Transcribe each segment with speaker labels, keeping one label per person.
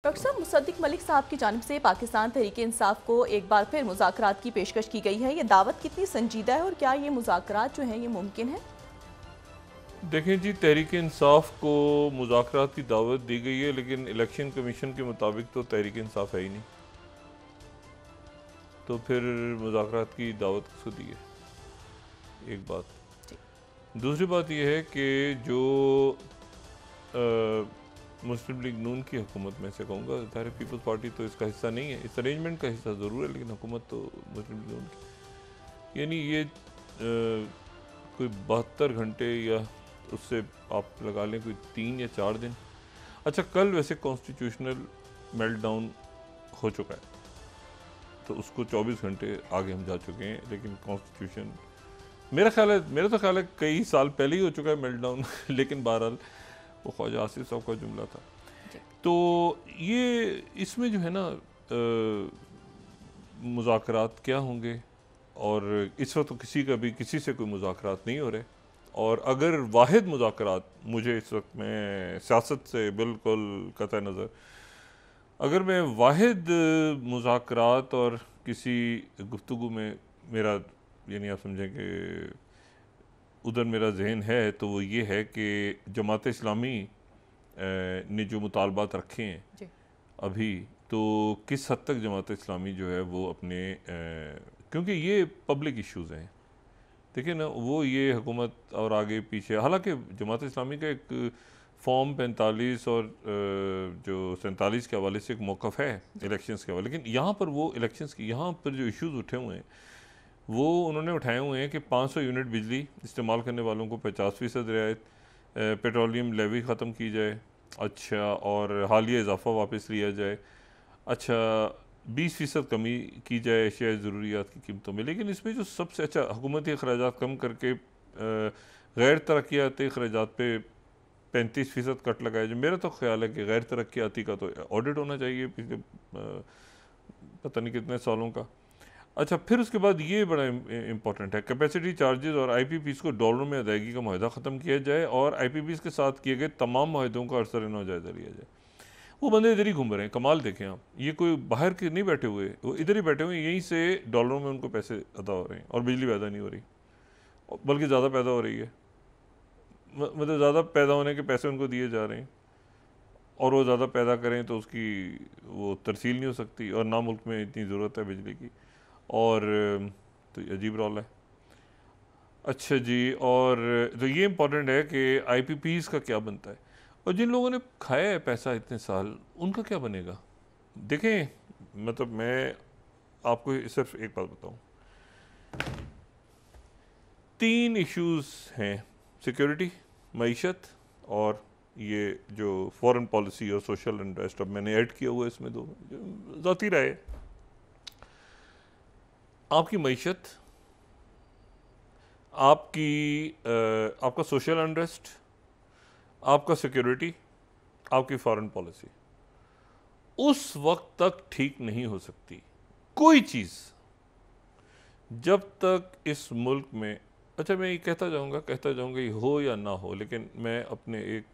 Speaker 1: Doctor साहब, मुसद्दिक मलिक साहब की जानिब से पाकिस्तान तहरीक इंसाफ को एक बार फिर मुज़ाकरात की पेशकश की गई है। ये दावत कितनी संजीदा है और क्या ये मुज़ाकरात जो हैं ये मुमकिन है?
Speaker 2: देखें जी, तहरीक इंसाफ को मुज़ाकरात की दावत दी गई है, लेकिन इलेक्शन कमीशन के मुताबिक तो तहरीक इंसाफ है ही नहीं, तो फिर मुज़ाकरात की दावत किसको दी है? एक बात।
Speaker 1: जी।
Speaker 2: दूसरी बात यह है कि जो मुस्लिम लीग नून की हुकूमत में से कहूँगा, ज़ाहिर पीपल्स पार्टी तो इसका हिस्सा नहीं है, इस अरेंजमेंट का हिस्सा ज़रूर है, लेकिन हुकूमत तो मुस्लिम लीग नून की, यानी ये कोई 72 घंटे या उससे आप लगा लें कोई 3 या 4 दिन। अच्छा, कल वैसे कॉन्स्टिट्यूशनल मेल्टडाउन हो चुका है, तो उसको 24 घंटे आगे हम जा चुके हैं, लेकिन कॉन्स्टिट्यूशन मेरा तो ख्याल है कई साल पहले ही हो चुका है मेल्टडाउन लेकिन बहरहाल वो ख्वाजा आसिफ साहब का जुमला था।
Speaker 1: जी।
Speaker 2: तो ये इसमें जो है ना, मुज़ाकरात क्या होंगे, और इस वक्त तो किसी से कोई मुज़ाकरात नहीं हो रहे, और अगर वाहिद मुज़ाकरात, मुझे इस वक्त मैं सियासत से बिल्कुल कतई नज़र, अगर मैं वाहिद मुज़ाकरात और किसी गुफ्तगू में मेरा, यानी आप समझें कि उधर मेरा जहन है, तो वो ये है कि जमात इस्लामी ने जो मुतालबात रखे हैं
Speaker 1: जी।
Speaker 2: अभी, तो किस हद तक जमात इस्लामी जो है वो अपने क्योंकि ये पब्लिक इश्यूज़ हैं, देखिए ना, वो ये हुकूमत और आगे पीछे, हालांकि जमात इस्लामी का एक फॉर्म 45 और जो 47 के हवाले से एक मौक़िफ़ है इलेक्शंस के हवाले, लेकिन यहाँ पर वो इलेक्शंस की यहाँ पर जो इश्यूज़ उठे हुए हैं वो उन्होंने उठाए हुए हैं कि 500 यूनिट बिजली इस्तेमाल करने वालों को 50% रियायत, पेट्रोलियम लेवी ख़त्म की जाए, अच्छा, और हालिया इजाफा वापस लिया जाए, अच्छा, 20% कमी की जाए अशिया ज़रूरियात की कीमतों में। लेकिन इसमें जो सबसे अच्छा, हुकूमती अखराजात कम करके गैर तरक्याती अखराजात पे 35% कट लगाया जाए। मेरा तो ख्याल है कि गैर तरक्याती का तो ऑडिट होना चाहिए पिछले पता नहीं कितने सालों का। अच्छा, फिर उसके बाद ये बड़ा इंपॉर्टेंट है, कैपेसिटी चार्जेस और आईपीपीज़ को डॉलरों में अदायगी का माहिदा ख़त्म किया जाए, और आईपीपीज़ के साथ किए गए तमाम माहिदों का अरसर जायज़ा लिया जाए। वो बंदे इधर ही घूम रहे हैं, कमाल देखें आप, ये कोई बाहर के नहीं बैठे हुए, वो इधर ही बैठे हुए हैं, यहीं से डॉलरों में उनको पैसे अदा हो रहे हैं, और बिजली पैदा नहीं हो रही, बल्कि ज़्यादा पैदा हो रही है, मतलब ज़्यादा पैदा होने के पैसे उनको दिए जा रहे हैं, और वो ज़्यादा पैदा करें तो उसकी वो तरसील नहीं हो सकती, और ना मुल्क में इतनी ज़रूरत है बिजली की, और तो ये अजीब रौला है। अच्छा जी, और तो ये इम्पोर्टेंट है कि आईपीपीज़ का क्या बनता है, और जिन लोगों ने खाया है पैसा इतने साल, उनका क्या बनेगा? देखें, मतलब मैं आपको सिर्फ एक बात बताऊं, 3 इश्यूज़ हैं, सिक्योरिटी, मईशत, और ये जो फॉरेन पॉलिसी और सोशल इंटरेस्ट, अब मैंने ऐड किया हुआ है इसमें 2, ज़ाती राय है। आपकी मईशत, आपका सोशल इंटरेस्ट, आपका सिक्योरिटी, आपकी फॉरेन पॉलिसी उस वक्त तक ठीक नहीं हो सकती कोई चीज़ जब तक इस मुल्क में, अच्छा, मैं ये कहता जाऊंगा ये हो या ना हो, लेकिन मैं अपने एक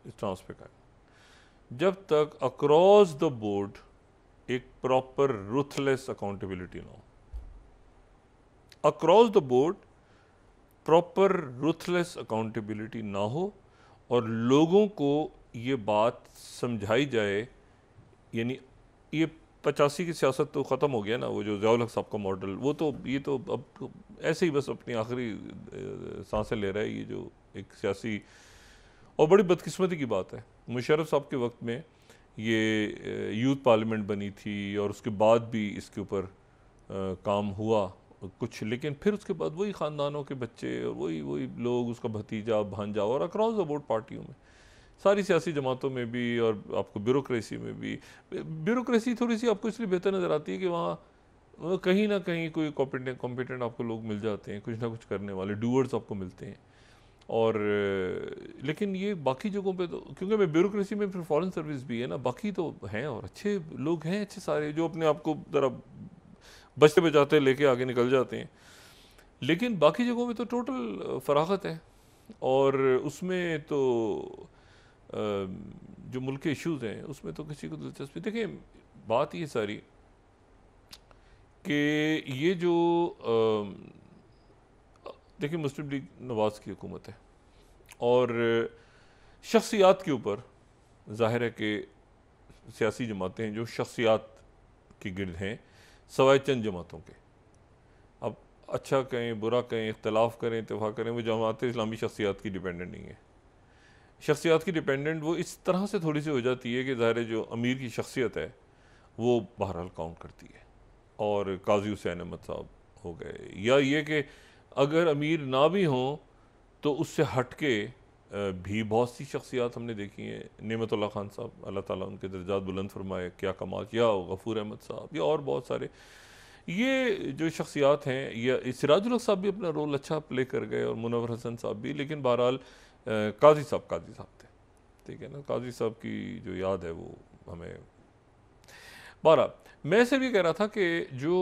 Speaker 2: स्टांस पे कायम, जब तक अक्रॉस द बोर्ड एक प्रॉपर रुथलेस अकाउंटेबिलिटी ना हो, across the board proper ruthless accountability ना हो, और लोगों को ये बात समझाई जाए, यानी ये 85 की सियासत तो ख़त्म हो गया ना, वो जो ज़ियाउल हक साहब का मॉडल, वो तो ये तो अब ऐसे ही बस अपनी आखिरी सांसें ले रहा है, ये जो एक सियासी, और बड़ी बदकिस्मती की बात है, मुशर्रफ साहब के वक्त में ये यूथ पार्लियामेंट बनी थी, और उसके बाद भी इसके ऊपर काम हुआ कुछ, लेकिन फिर उसके बाद वही ख़ानदानों के बच्चे और वही वही लोग, उसका भतीजा भांजा, और अक्रॉस द बोर्ड पार्टियों में, सारी सियासी जमातों में भी, और आपको ब्यूरोक्रेसी में भी, ब्यूरोक्रेसी थोड़ी सी आपको इसलिए बेहतर नज़र आती है कि वहाँ कहीं ना कहीं कोई कॉम्पिटेंट आपको लोग मिल जाते हैं, कुछ ना कुछ करने वाले डूअर्स आपको मिलते हैं, और लेकिन ये बाकी जगहों पे तो, क्योंकि मैं ब्यूरोक्रेसी में फिर फॉरेन सर्विस भी है ना, बाकी तो हैं और अच्छे लोग हैं, अच्छे सारे, जो अपने आप को ज़रा बचते बचाते लेके आगे निकल जाते हैं, लेकिन बाकी जगहों में तो टोटल फरागत है, और उसमें तो जो मुल्क के इश्यूज़ हैं उसमें तो किसी को दिलचस्पी, देखिए बात ये सारी कि ये जो देखिए मुस्लिम लीग नवाज़ की हुकूमत है और शख्सियात के ऊपर ज़ाहिर है कि सियासी जमातें हैं जो शख्सियात के गिर्द हैं सवाए चंद जमातों के। अब अच्छा कहें बुरा कहें इख्तलाफ करें इत्तेफाक करें, वो जमात इस्लामी शख्सियात की डिपेंडेंट नहीं है। शख्सियात की डिपेंडेंट वो इस तरह से थोड़ी सी हो जाती है कि ज़ाहिर जो अमीर की शख्सियत है वो बहरहाल काउंट करती है। और काजी हुसैन अहमद साहब हो गए, या ये कि अगर अमीर ना भी हों तो उससे हट के भी बहुत सी शख्सियात हमने देखी हैं। नेमतुल्लाह खान साहब, अल्लाह ताला उनके दर्जात बुलंद फरमाए, क्या कमाल, या गफूर अहमद साहब, या और बहुत सारे ये जो शख्सियात हैं, या सिराजुल हक साहब भी अपना रोल अच्छा प्ले कर गए और मुनव्वर हसन साहब भी, लेकिन बहरहाल काजी साहब थे, ठीक है ना। काजी साहब की जो याद है वो हमें बहरहाल, मैं से भी कह रहा था कि जो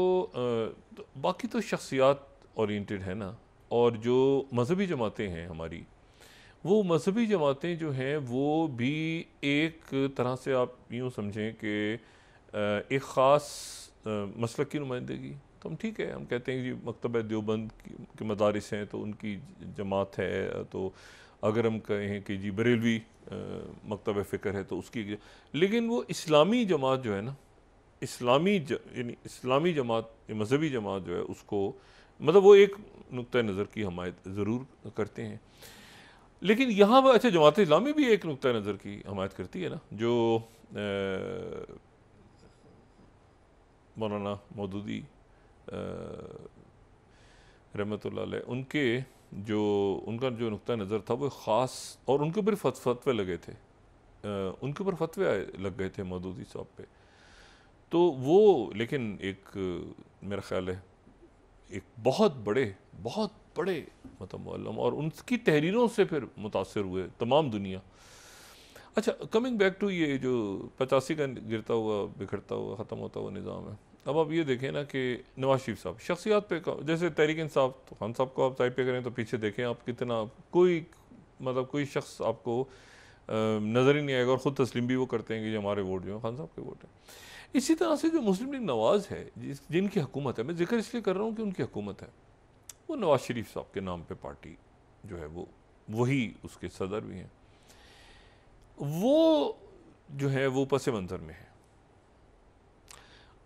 Speaker 2: बाकी तो शख्सियात ओरिएंटेड है ना, और जो मजहबी जमातें हैं हमारी, वो मजहबी जमातें जो हैं वो भी एक तरह से आप यूँ समझें कि एक ख़ास मसलक की नुमाइंदगी, तो हम ठीक है, हम कहते हैं कि मकतब देवबंद के मदारिस हैं तो उनकी जमात है, तो अगर हम कहें कि जी बरेलवी मकतब फ़िक्र है तो उसकी, लेकिन वो इस्लामी जमात जो है ना, यानी इस्लामी जमात, मजहबी जमात जो है उसको, मतलब वो एक नुक्ता नज़र की हमायत ज़रूर करते हैं। लेकिन यहाँ पर अच्छा, जमात इस्लामी भी एक नुक्ता नज़र की हमायत करती है ना, जो मौलाना मौदूदी रहमतुल्लाह अलैह, उनका जो नुक्ता नज़र था वो ख़ास, और उनके ऊपर फतवे लगे थे, उनके ऊपर फतवे लग गए थे मौदूदी साहब पे, तो वो लेकिन एक मेरा ख्याल है एक बहुत बड़े मतलब मुअल्लिम, और उनकी तहरीरों से फिर मुतासिर हुए तमाम दुनिया। अच्छा, कमिंग बैक टू ये जो 85 का गिरता हुआ बिखरता हुआ ख़त्म होता हुआ निज़ाम है, अब आप ये देखें ना कि नवाज शरीफ साहब शख्सियात पे, जैसे तहरीक इंसाफ, तो खान साहब को आप साइड पे करें तो पीछे देखें आप कितना, कोई शख्स आपको नज़र ही नहीं आएगा, और ख़ुद तस्लीम भी वो करते हैं कि ये हमारे वोट जो हैं खान साहब के वोट हैं। इसी तरह से जो मुस्लिम लीग नवाज़ है, जिनकी हुकूमत है, मैं जिक्र इसलिए कर रहा हूँ कि उनकी हुकूमत है, वो नवाज शरीफ साहब के नाम पे पार्टी जो है वो वही उसके सदर भी हैं, वो जो है वो पस मंज़र में है।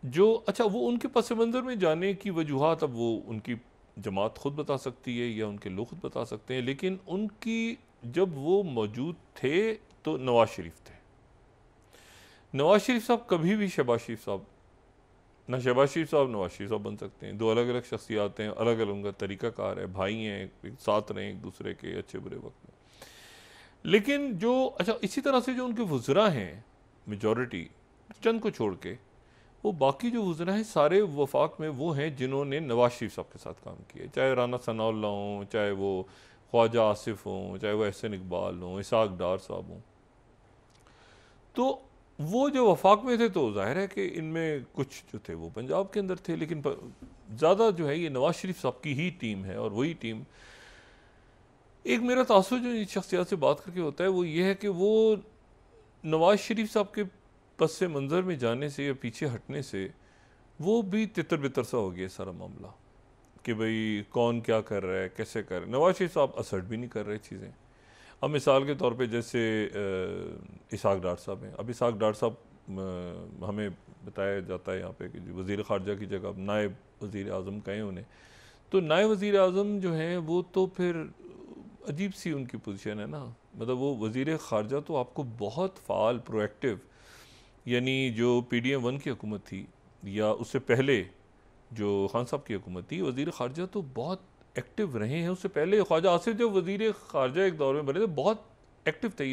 Speaker 2: जो अच्छा, वो उनके पस मंज़र में जाने की वजूहात अब वो उनकी जमात ख़ुद बता सकती है या उनके लोग ख़ुद बता सकते हैं, लेकिन उनकी जब वो मौजूद थे तो नवाज शरीफ थे। नवाज शरीफ साहब कभी भी शहबाज शरीफ साहब, ना शहबाज शरीफ साहब नवाज शरीफ साहब बन सकते हैं। दो अलग अलग शख्सियात हैं, अलग अलग उनका तरीक़ाकार है, भाई हैं, एक साथ रहें एक दूसरे के अच्छे बुरे वक्त में। लेकिन जो अच्छा, इसी तरह से जो उनके वज़रा हैं, मेजॉरिटी चंद को छोड़ के, वो बाकी जो वज़रा हैं सारे वफाक में वो हैं जिन्होंने नवाज शरीफ साहब के साथ काम किया, चाहे राना सनाउल्लाह हों, चाहे वो ख्वाजा आसिफ हों, चाहे वो एहसन इकबाल हों, इसाक डार साहब हों। तो वो जो वफाक में थे तो ज़ाहिर है कि इनमें कुछ जो थे वो पंजाब के अंदर थे, लेकिन ज़्यादा जो है ये नवाज शरीफ साहब की ही टीम है। और वही टीम, एक मेरा तासुर जो इस शख्सियत से बात करके होता है वो ये है कि वो नवाज शरीफ साहब के पस मंज़र में जाने से या पीछे हटने से वो भी तितर बितर सा हो गया सारा मामला, कि भाई कौन क्या कर रहा है, कैसे कर रहा है। नवाज शरीफ साहब असर्ट भी नहीं कर रहे चीज़ें। अब मिसाल के तौर पे जैसे इसाक डार साहब हैं, अब इसाक डार साहब हमें बताया जाता है यहाँ पे कि वज़ीर ख़ारजा की जगह नायब वज़ीर आज़म कहें उन्हें, तो नायब वज़ीर आज़म जो हैं वो तो फिर अजीब सी उनकी पोजीशन है ना, मतलब वो वज़ीर ख़ारजा तो आपको बहुत फ़ाल प्रोएक्टिव, यानी जो PDM 1 की हुकूमत थी या उससे पहले जो खान साहब की हुकूमत थी, वज़ीर ख़ारजा तो बहुत एक्टिव रहे हैं। उससे पहले ख्वाजा आसिफ जो वज़ीर ख़ारजा एक दौर में बने थे, बहुत एक्टिव थे।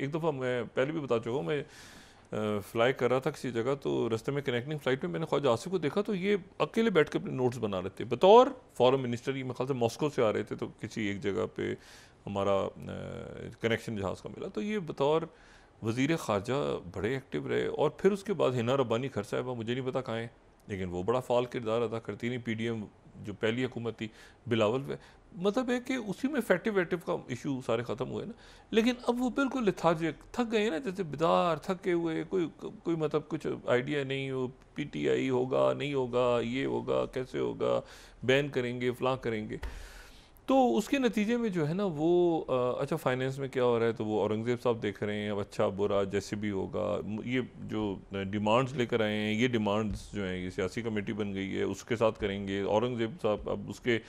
Speaker 2: एक दफ़ा मैं पहले भी बता चुका हूँ, मैं फ़्लाई कर रहा था किसी जगह, तो रास्ते में कनेक्टिंग फ़्लाइट में मैंने ख्वाजा आसिफ को देखा, तो ये अकेले बैठ के अपने नोट्स बना रहे थे बतौर फॉरेन मिनिस्टर। ये मेरे ख्याल से मॉस्को से आ रहे थे, तो किसी एक जगह पे हमारा कनेक्शन जहाज़ का मिला, तो ये बतौर वज़ीर ख़ारजा बड़े एक्टिव रहे। और फिर उसके बाद हिना रब्बानी खर साहिबा, मुझे नहीं पता कहाँ हैं, लेकिन वो बड़ा फ़ाल किरदार अदा करती, नहीं PDM जो पहली हुकूमत थी बिलावल पे, मतलब है कि उसी में फैटिव वैटिव का इशू सारे ख़त्म हुए ना। लेकिन अब वो बिल्कुल लेथार्जिक थक गए ना, जैसे बेदार थके हुए, कोई मतलब कुछ आइडिया नहीं हो, पीटीआई होगा नहीं होगा, ये होगा कैसे होगा, बैन करेंगे फलां करेंगे। तो उसके नतीजे में जो है ना वो अच्छा फाइनेंस में क्या हो रहा है, तो वो औरंगज़ेब साहब देख रहे हैं अब अच्छा बुरा जैसे भी होगा, ये जो डिमांड्स लेकर आए हैं, ये डिमांड्स जो हैं ये सियासी कमेटी बन गई है उसके साथ करेंगे। औरंगज़ेब साहब अब उसके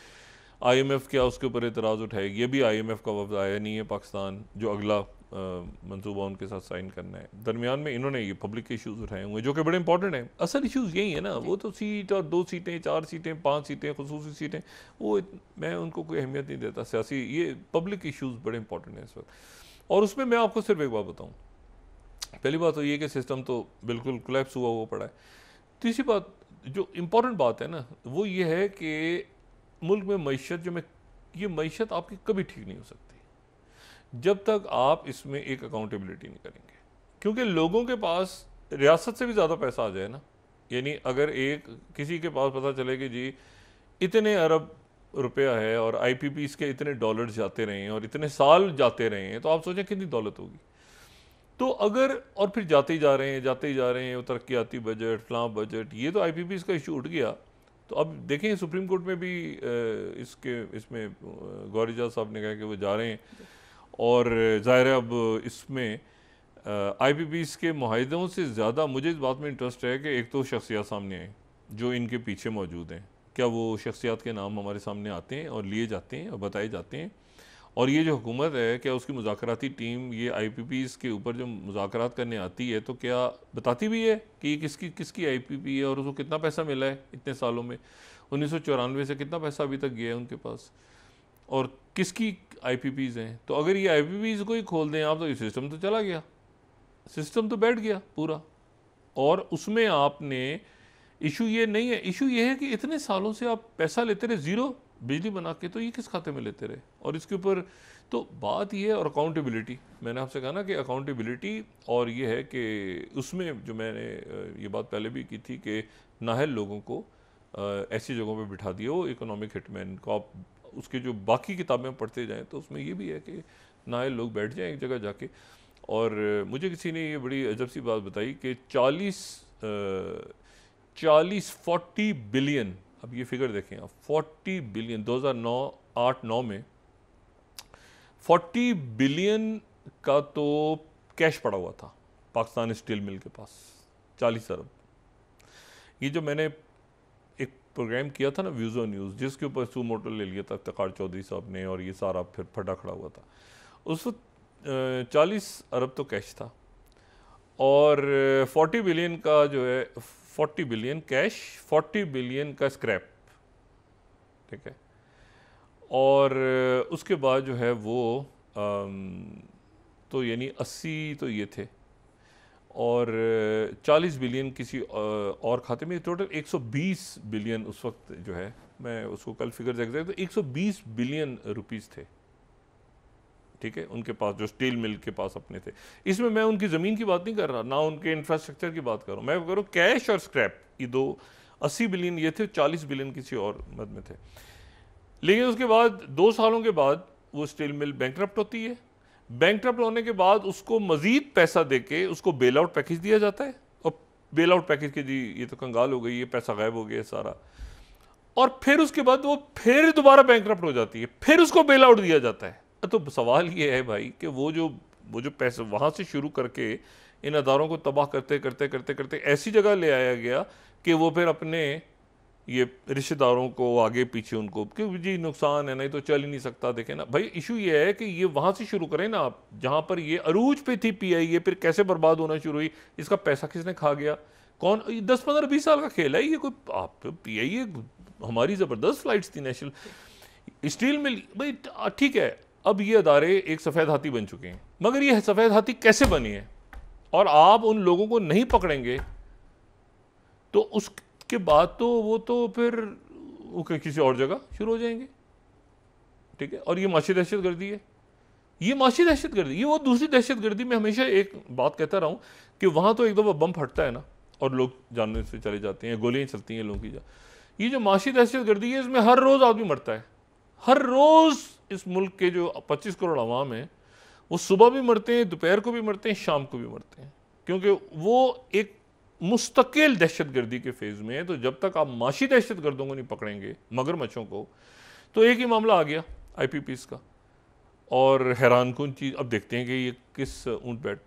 Speaker 2: आईएमएफ क्या उसके ऊपर एतराज़ उठाएगी, ये भी आईएमएफ का वफ़द आया नहीं है पाकिस्तान, जो अगला मंसूबा उनके साथ साइन करना है। दरमियान में इन्होंने ये पब्लिक इश्यूज़ उठाए हुए जो कि बड़े इंपॉर्टेंट हैं। असल इश्यूज़ यही है ना, वो तो सीट और 2 सीटें 4 सीटें 5 सीटें खुसूसी सीटें, वो मैं उनको कोई अहमियत नहीं देता। सियासी ये पब्लिक इश्यूज़ बड़े इंपॉर्टेंट हैं इस वक्त। और उसमें मैं आपको सिर्फ एक बात बताऊँ, पहली बात तो ये कि सिस्टम तो बिल्कुल कोलैप्स हुआ पड़ा है। तीसरी बात जो इम्पोर्टेंट बात है ना वो ये है कि मुल्क में मईशत ये मईशत आपकी कभी ठीक नहीं हो सकती जब तक आप इसमें एक अकाउंटेबिलिटी नहीं करेंगे। क्योंकि लोगों के पास रियासत से भी ज़्यादा पैसा आ जाए ना, यानी अगर किसी के पास पता चले कि जी इतने अरब रुपया है और आईपीपीस के इतने डॉलर्स जाते रहे हैं और इतने साल जाते रहे हैं, तो आप सोचें कितनी दौलत होगी। तो अगर और फिर जाते ही जा रहे हैं वो तरक्याती बजट फलां बजट, ये तो आईपीपीस का इशू उठ गया। तो अब देखें सुप्रीम कोर्ट में भी इसमें गौरी एजाज साहब ने कहा कि वो जा रहे हैं, और ज़ाहिर है अब इसमें आईपीपीस के मुआहदों से ज़्यादा मुझे इस बात में इंटरेस्ट है कि एक तो शख्सियत सामने आए जो इनके पीछे मौजूद हैं, क्या वो शख्सियत के नाम हमारे सामने आते हैं और लिए जाते हैं और बताए जाते हैं, और ये जो हुकूमत है क्या उसकी मुज़ाकराती टीम ये आईपीपीस के ऊपर जो मुज़ाकरात करने आती है तो क्या बताती भी है कि ये किसकी आईपीपी है और उसको कितना पैसा मिला है इतने सालों में, 1994 से कितना पैसा अभी तक गया है उनके पास, और किसकी आईपीपीज़ हैं। तो अगर ये आईपीपीज़ को ही खोल दें आप तो ये सिस्टम तो चला गया, सिस्टम तो बैठ गया पूरा। और उसमें आपने इशू ये नहीं है, इशू ये है कि इतने सालों से आप पैसा लेते रहे ज़ीरो बिजली बना के, तो ये किस खाते में लेते रहे, और इसके ऊपर तो बात ये है। और अकाउंटेबिलिटी, मैंने आपसे कहा ना कि अकाउंटेबिलिटी, और ये है कि उसमें जो मैंने ये बात पहले भी की थी कि नाहल लोगों को ऐसी जगहों पे बिठा दिया, वो इकोनॉमिक हिटमैन को आप उसकी जो बाकी किताबें पढ़ते जाएं तो उसमें ये भी है कि नाहल लोग बैठ जाएं एक जगह जाके। और मुझे किसी ने ये बड़ी अजब सी बात बताई कि 40 बिलियन, अब ये फिगर देखें आप, 40 बिलियन 2009-8-9 में 40 बिलियन का तो कैश पड़ा हुआ था पाकिस्तान स्टील मिल के पास, 40 अरब। ये जो मैंने एक प्रोग्राम किया था ना व्यूज़ ऑन न्यूज़, जिसके ऊपर सुमोटो ले लिया था इफ्तिखार चौधरी साहब ने, और ये सारा फिर फटा खड़ा हुआ था, उस वक्त 40 अरब तो कैश था, और 40 बिलियन का जो है 40 बिलियन कैश, 40 बिलियन का स्क्रैप, ठीक है। और उसके बाद जो है वो तो यानी 80 तो ये थे, और 40 बिलियन किसी और खाते में, टोटल 120 बिलियन उस वक्त जो है, मैं उसको कल फिगर एग्जैक्ट, तो 120 बिलियन रुपीस थे, ठीक है, उनके पास जो स्टील मिल के पास अपने थे। इसमें मैं उनकी ज़मीन की बात नहीं कर रहा, ना उनके इंफ्रास्ट्रक्चर की बात कर रहा हूँ, मैं कह रहा हूँ कैश और स्क्रैप, ये दो 80 बिलियन ये थे, 40 बिलियन किसी और मद में थे। लेकिन उसके बाद 2 सालों के बाद वो स्टील मिल बैंकरप्ट होती है, बैंकरप्ट होने के बाद उसको मजीद पैसा देके उसको बेल आउट पैकेज दिया जाता है, और बेल आउट पैकेज के जी ये तो कंगाल हो गई, ये पैसा गायब हो गया सारा, और फिर उसके बाद वो फिर दोबारा बैंकरप्ट हो जाती है, फिर उसको बेल आउट दिया जाता है। तो सवाल ये है भाई कि वो जो पैसे वहाँ से शुरू करके इन अदारों को तबाह करते करते करते करते ऐसी जगह ले आया गया कि वो फिर अपने ये रिश्तेदारों को आगे पीछे उनको, क्योंकि जी नुकसान है नहीं तो चल ही नहीं सकता। देखें ना भाई, इशू ये है कि ये वहाँ से शुरू करें ना आप, जहाँ पर ये अरूज पे थी पीआई, ये फिर कैसे बर्बाद होना शुरू हुई, इसका पैसा किसने खा गया, कौन, 10-15-20 साल का खेल है ये, कोई आप पीआई हमारी ज़बरदस्त फ्लाइट्स थी नेशनल स्टील मिल भाई, ठीक है। अब ये अदारे एक सफ़ेद हाथी बन चुके हैं, मगर ये सफ़ेद हाथी कैसे बनी है, और आप उन लोगों को नहीं पकड़ेंगे तो उसके बाद तो वो तो फिर वो किसी और जगह शुरू हो जाएंगे, ठीक है। और ये माशी दहशत गर्दी है, ये माशी दहशत गर्दी, ये वो दूसरी दहशत गर्दी। मैं हमेशा एक बात कहता रहा हूँ कि वहाँ तो एक दफ़ा बम फटता है ना और लोग जानने से चले जाते हैं, गोलियाँ चलती हैं लोगों की, ये जो माशी दहशत गर्दी है, इसमें हर रोज़ आदमी मरता है। हर रोज़ इस मुल्क के जो 25 करोड़ आवाम हैं वो सुबह भी मरते हैं, दोपहर को भी मरते हैं, शाम को भी मरते हैं, क्योंकि वो एक मुस्तकिल दहशत गर्दी के फेज़ में है। तो जब तक आप माशी दहशत गर्दों को नहीं पकड़ेंगे, मगरमच्छों को, तो एक ही मामला आ गया IPPs का। और हैरान कुन चीज़, अब देखते हैं कि ये किस ऊँट बैठता है।